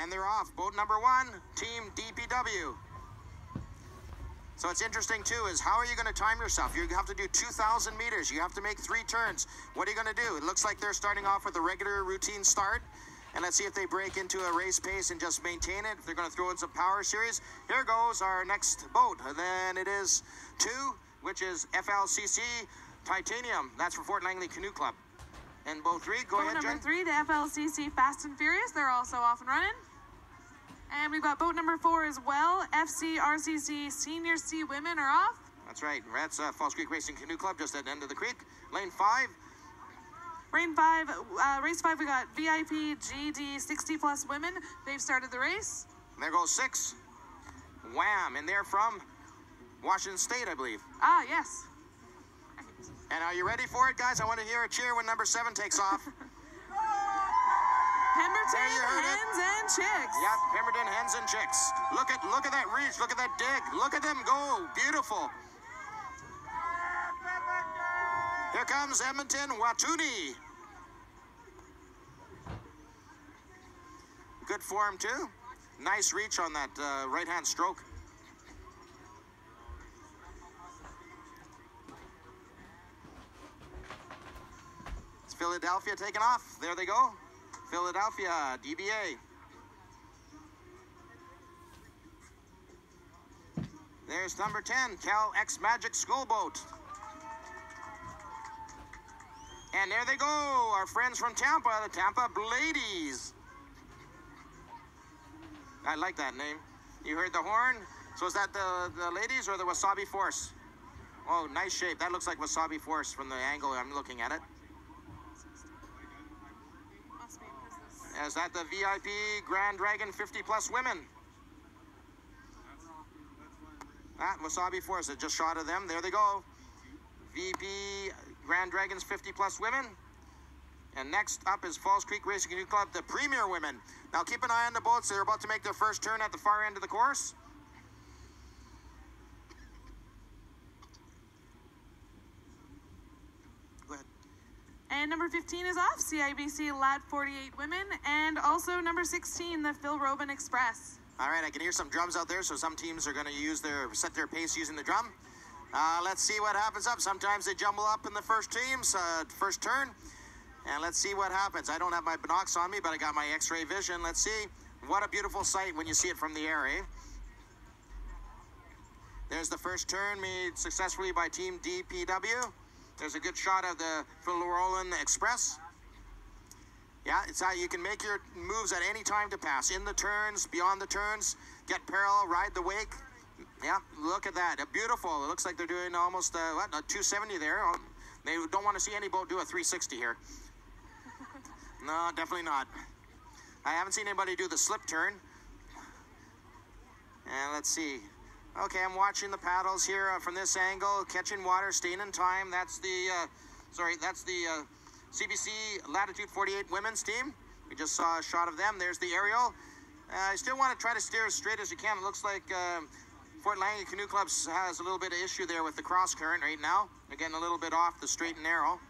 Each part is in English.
And they're off. Boat number 1, Team DPW. So it's interesting too is how are you going to time yourself? You have to do 2,000 meters. You have to make 3 turns. What are you going to do? It looks like they're starting off with a regular routine start. And let's see if they break into a race pace and just maintain it. If they're going to throw in some power series. Here goes our next boat. And then it is 2, which is FLCC Titanium. That's for Fort Langley Canoe Club. And boat 3, go ahead, Jen. Boat number 3, the FLCC Fast and Furious. They're also off and running. And we've got boat number 4 as well. FCRCC Senior C Women are off. That's right. That's Falls Creek Racing Canoe Club just at the end of the creek. Lane 5. Race 5, we got VIP GD 60 plus women. They've started the race. And there goes 6. Wham! And they're from Washington State, I believe. Ah, yes. And are you ready for it, guys? I want to hear a cheer when number 7 takes off. Pemberton Hens and Chicks. Yep, Pemberton Hens and Chicks. Look at that reach. Look at that dig. Look at them go. Beautiful. Here comes Edmonton Watuni. Good form too. Nice reach on that right-hand stroke. It's Philadelphia taking off. There they go. Philadelphia, DBA. There's number 10, Cal X Magic School Boat. And there they go, our friends from Tampa, the Tampa Ladies. I like that name. You heard the horn? So is that the ladies or the Wasabi Force? Oh, nice shape. That looks like Wasabi Force from the angle I'm looking at it. Is that the VIP Grand Dragon 50 plus women? That Wasabi Force, I just shot of them. There they go. VP Grand Dragons 50 plus women. And next up is Falls Creek Racing Canoe Club, the Premier Women. Now keep an eye on the boats. They're about to make their first turn at the far end of the course. Go ahead. And number 15 is off, CIBC Lat 48 Women. And also number 16, the Phil Robin Express. All right, I can hear some drums out there, so some teams are going to set their pace using the drum. Let's see what happens up. Sometimes they jumble up in the first turn. And let's see what happens. I don't have my binocs on me, but I got my X-ray vision. Let's see. What a beautiful sight when you see it from the air, eh? There's the first turn made successfully by Team DPW. There's a good shot of the Phil Roland Express. Yeah, it's how you can make your moves at any time to pass. In the turns, beyond the turns, get parallel, ride the wake. Yeah, look at that. Beautiful. It looks like they're doing almost, a 270 there. They don't want to see any boat do a 360 here. No, definitely not. I haven't seen anybody do the slip turn. And let's see. Okay, I'm watching the paddles here from this angle, catching water, staying in time. That's the, CBC Latitude 48 women's team. We just saw a shot of them. There's the aerial. I still want to try to steer as straight as you can. It looks like Fort Langley Canoe Club has a little bit of issue there with the cross current right now. They're getting a little bit off the straight and narrow.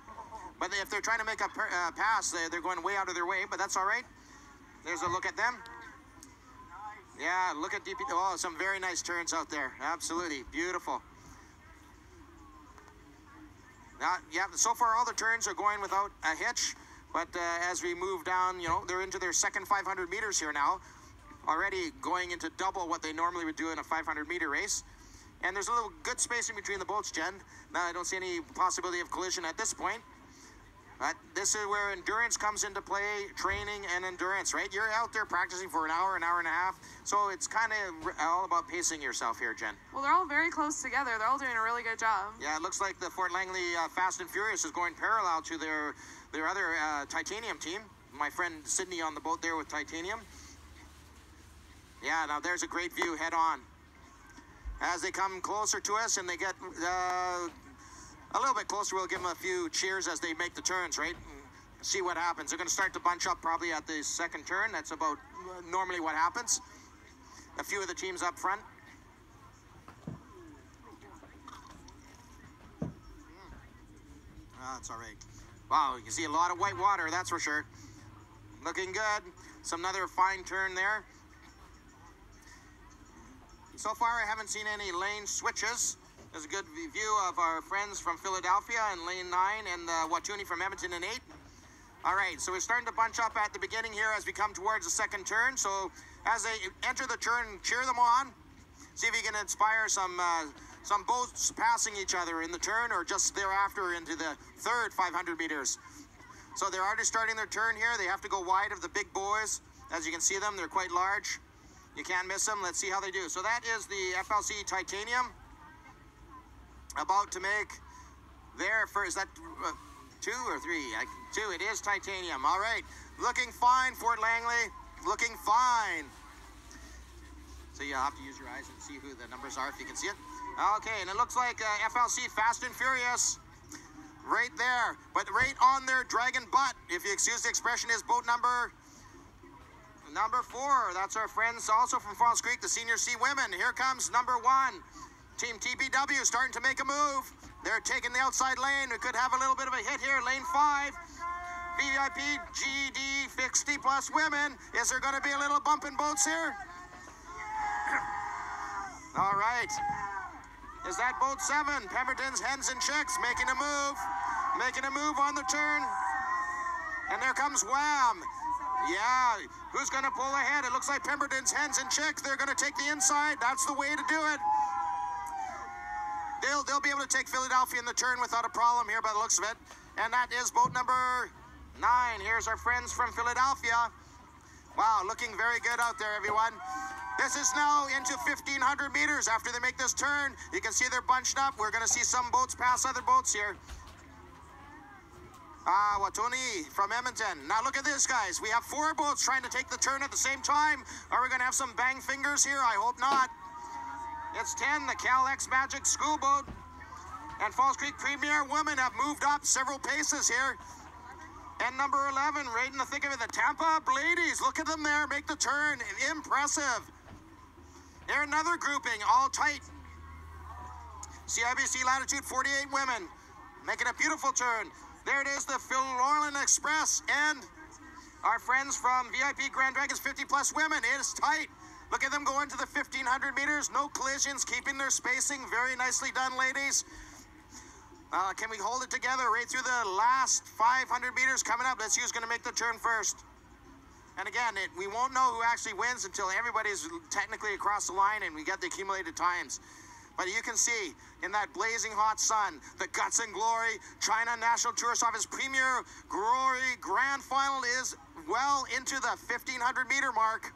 But if they're trying to make a pass, they're going way out of their way, but that's all right. There's a look at them. Yeah, look at DP. Oh, some very nice turns out there. Absolutely. Beautiful. Yeah, so far all the turns are going without a hitch, but as we move down, they're into their second 500 meters here now, already going into double what they normally would do in a 500-meter race. And there's a little good space in between the boats, Jen. Now, I don't see any possibility of collision at this point. But this is where endurance comes into play, training and endurance, right? You're out there practicing for an hour and a half, so it's kind of all about pacing yourself here, Jen. Well, they're all very close together. They're all doing a really good job. Yeah, it looks like the Fort Langley Fast and Furious is going parallel to their other Titanium team. My friend Sydney on the boat there with Titanium. Yeah, now there's a great view head on. As they come closer to us and they get a little bit closer, we'll give them a few cheers as they make the turns, right? And see what happens. They're going to start to bunch up probably at the second turn. That's about normally what happens. A few of the teams up front. That's all right. Wow, you can see a lot of white water, that's for sure. Looking good. Another fine turn there. So far, I haven't seen any lane switches. There's a good view of our friends from Philadelphia in lane 9 and Watuuni from Edmonton in 8. All right, so we're starting to bunch up at the beginning here as we come towards the second turn. So as they enter the turn, cheer them on. See if you can inspire some boats passing each other in the turn or just thereafter into the third 500 meters. So they're already starting their turn here. They have to go wide of the big boys. As you can see them, they're quite large. You can't miss them. Let's see how they do. So that is the FLC Titanium. About to make their first, is that 2 or 3? 2, it is Titanium. All right, looking fine, Fort Langley, looking fine. So you have to use your eyes and see who the numbers are if you can see it. Okay, and it looks like FLC Fast and Furious right there, but right on their dragon butt, if you excuse the expression, is boat number 4. That's our friends also from Falls Creek, the Senior C Women. Here comes number 1. Team TPW starting to make a move. They're taking the outside lane. We could have a little bit of a hit here. Lane 5. VIP GD 60 plus women. Is there going to be a little bump in boats here? All right. Is that boat 7? Pemberton's Hens and Chicks making a move. Making a move on the turn. And there comes Wham. Yeah. Who's going to pull ahead? It looks like Pemberton's Hens and Chicks. They're going to take the inside. That's the way to do it. They'll be able to take Philadelphia in the turn without a problem here by the looks of it. And that is boat number 9. Here's our friends from Philadelphia. Wow, looking very good out there, everyone. This is now into 1,500 meters after they make this turn. You can see they're bunched up. We're going to see some boats pass other boats here. Watuuni from Edmonton. Now look at this, guys. We have 4 boats trying to take the turn at the same time. Are we going to have some bang fingers here? I hope not. It's 10, the Cal X Magic School Boat. And Falls Creek Premier Women have moved up several paces here. And number 11, right in the thick of it, the Tampa Ladies. Look at them there, make the turn. Impressive. They're another grouping, all tight. CIBC Latitude 48 Women, making a beautiful turn. There it is, the Phil Express. And our friends from VIP Grand Dragons 50 plus Women. It is tight. Look at them going to the 1,500 meters. No collisions, keeping their spacing. Very nicely done, ladies. Can we hold it together right through the last 500 meters coming up? Let's see who's going to make the turn first. And again, we won't know who actually wins until everybody's technically across the line and we get the accumulated times. But you can see in that blazing hot sun, the guts and glory, China National Tourist Office Premier Glory Grand Final is well into the 1,500 meter mark.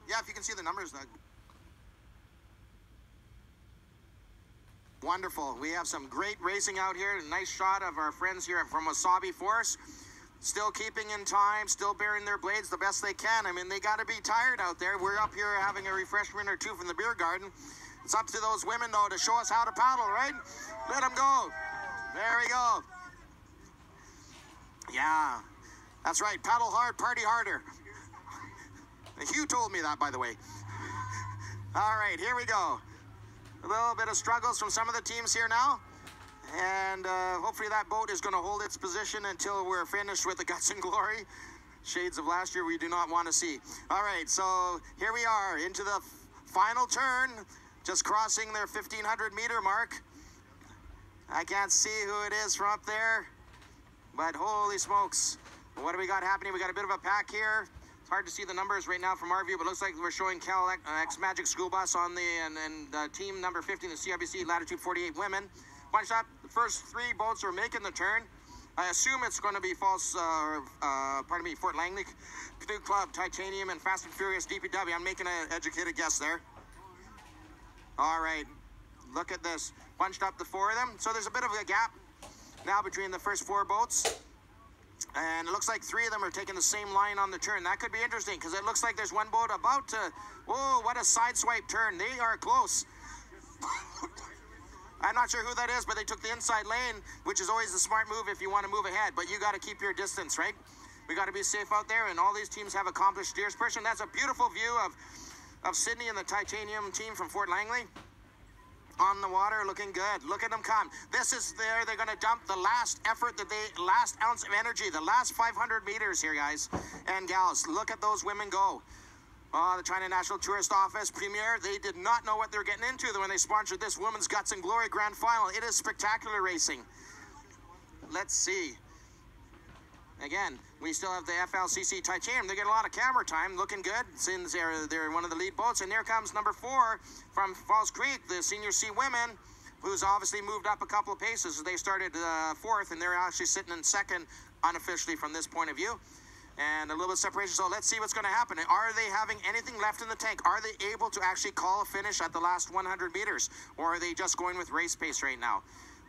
Yeah, if you can see the numbers, Doug. Wonderful. We have some great racing out here. Nice shot of our friends here from Wasabi Force. Still keeping in time, still bearing their blades the best they can. I mean, they got to be tired out there. We're up here having a refreshment or 2 from the beer garden. It's up to those women, though, to show us how to paddle, right? Let them go. There we go. Yeah, that's right. Paddle hard, party harder. Hugh told me that, by the way. All right, here we go. A little bit of struggles from some of the teams here now. And hopefully that boat is going to hold its position until we're finished with the guts and glory. Shades of last year we do not want to see. All right, so here we are into the final turn. Just crossing their 1,500 meter mark. I can't see who it is from up there. But holy smokes. What do we got happening? We got a bit of a pack here. It's hard to see the numbers right now from our view, but it looks like we're showing Cal X Magic School Bus on the and team number 15, the CIBC Latitude 48 Women. Bunch up. The first 3 boats are making the turn. I assume it's going to be Fort Langley Canoe Club, Titanium, and Fast and Furious DPW. I'm making an educated guess there. All right. Look at this. Bunched up the 4 of them. So there's a bit of a gap now between the first 4 boats. And it looks like 3 of them are taking the same line on the turn. That could be interesting because it looks like there's one boat about to... Whoa, what a side swipe turn. They are close. I'm not sure who that is, but they took the inside lane, which is always the smart move if you want to move ahead. But you got to keep your distance, right? We got to be safe out there, and all these teams have accomplished steersperson. That's a beautiful view of Sydney and the Titanium team from Fort Langley. on the water, looking good. Look at them come. This is they're going to dump the last effort last ounce of energy, the last 500 meters here, guys and gals. Look at those women go. Oh, the China National Tourist Office Premier, they did not know what they were getting into when they sponsored this Women's Guts and Glory Grand Final. It is spectacular racing. Let's see. Again, we still have the FLCC Titanium. They get a lot of camera time, looking good since they're one of the lead boats. And here comes number 4 from Falls Creek, the Senior C Women, who's obviously moved up a couple of paces. They started 4th, and they're actually sitting in 2nd unofficially from this point of view. And a little bit of separation, so let's see what's going to happen. Are they having anything left in the tank? Are they able to actually call a finish at the last 100 meters? Or are they just going with race pace right now?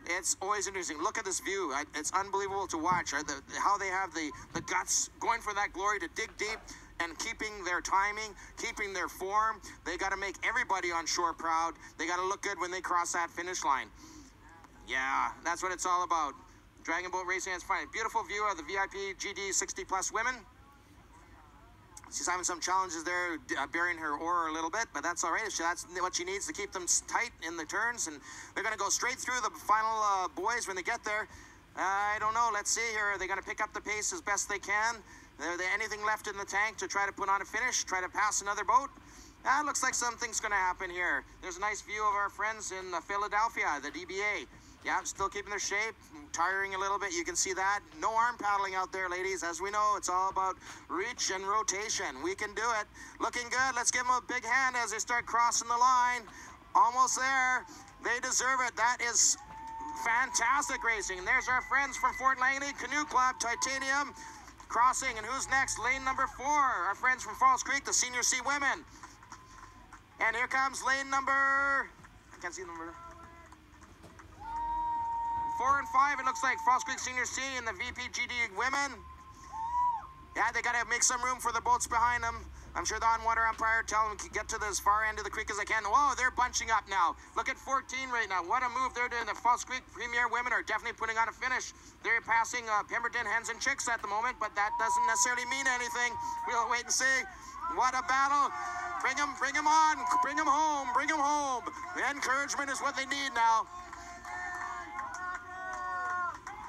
It's always interesting. Look at this view. It's unbelievable to watch. How they have the guts going for that glory to dig deep and keeping their timing, keeping their form. They got to make everybody on shore proud. They got to look good when they cross that finish line. Yeah, that's what it's all about. Dragon Boat Racing is fine. Beautiful view of the VIP GD 60+ women. She's having some challenges there, burying her oar a little bit, but that's all right. That's what she needs to keep them tight in the turns, and they're going to go straight through the final boys when they get there. I don't know. Let's see here. Are they going to pick up the pace as best they can? Are there anything left in the tank to try to put on a finish, try to pass another boat? Looks like something's going to happen here. There's a nice view of our friends in Philadelphia, the DBA. Yeah, still keeping their shape, tiring a little bit. You can see that. No arm paddling out there, ladies. As we know, it's all about reach and rotation. We can do it. Looking good. Let's give them a big hand as they start crossing the line. Almost there. They deserve it. That is fantastic racing. And there's our friends from Fort Langley Canoe Club, Titanium, crossing. And who's next? Lane number 4. Our friends from Falls Creek, the Senior C Women. And here comes lane number... I can't see the number... 4 and 5, it looks like Falls Creek Senior C and the VPGD women. Yeah, they got to make some room for the boats behind them. I'm sure the on-water umpire tell them to get to the as far end of the creek as they can. Whoa, they're bunching up now. Look at 14 right now. What a move they're doing. The Falls Creek Premier women are definitely putting on a finish. They're passing Pemberton Hens and Chicks at the moment, but that doesn't necessarily mean anything. We'll wait and see. What a battle. Bring them on. Bring them home. Bring them home. The encouragement is what they need now.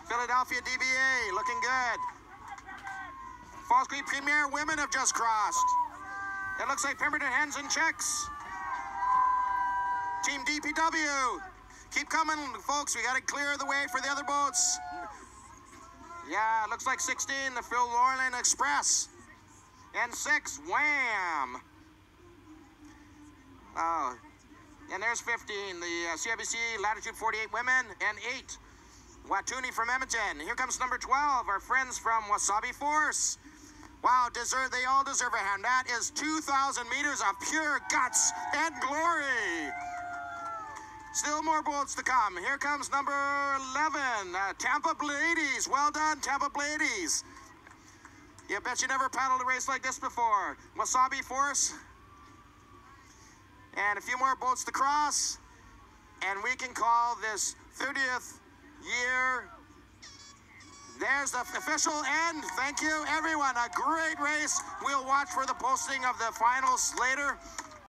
Philadelphia DBA, looking good. Falls Creek Premier women have just crossed. It looks like Pemberton Hens and Chicks. Team DPW. Keep coming, folks. We got to clear the way for the other boats. Yeah, it looks like 16, the Phil Lorland Express. And 6, Wham! Oh, and there's 15, the CIBC Latitude 48 women, and 8. Watuni from Edmonton. Here comes number 12, our friends from Wasabi Force. Wow, they all deserve a hand. That is 2,000 meters of pure guts and glory. Still more boats to come. Here comes number 11, Tampa Ladies. Well done, Tampa Ladies. You bet you never paddled a race like this before. Wasabi Force. And a few more boats to cross. And we can call this 30th year. There's the official end. Thank you, everyone. A great race. We'll watch for the posting of the finals later.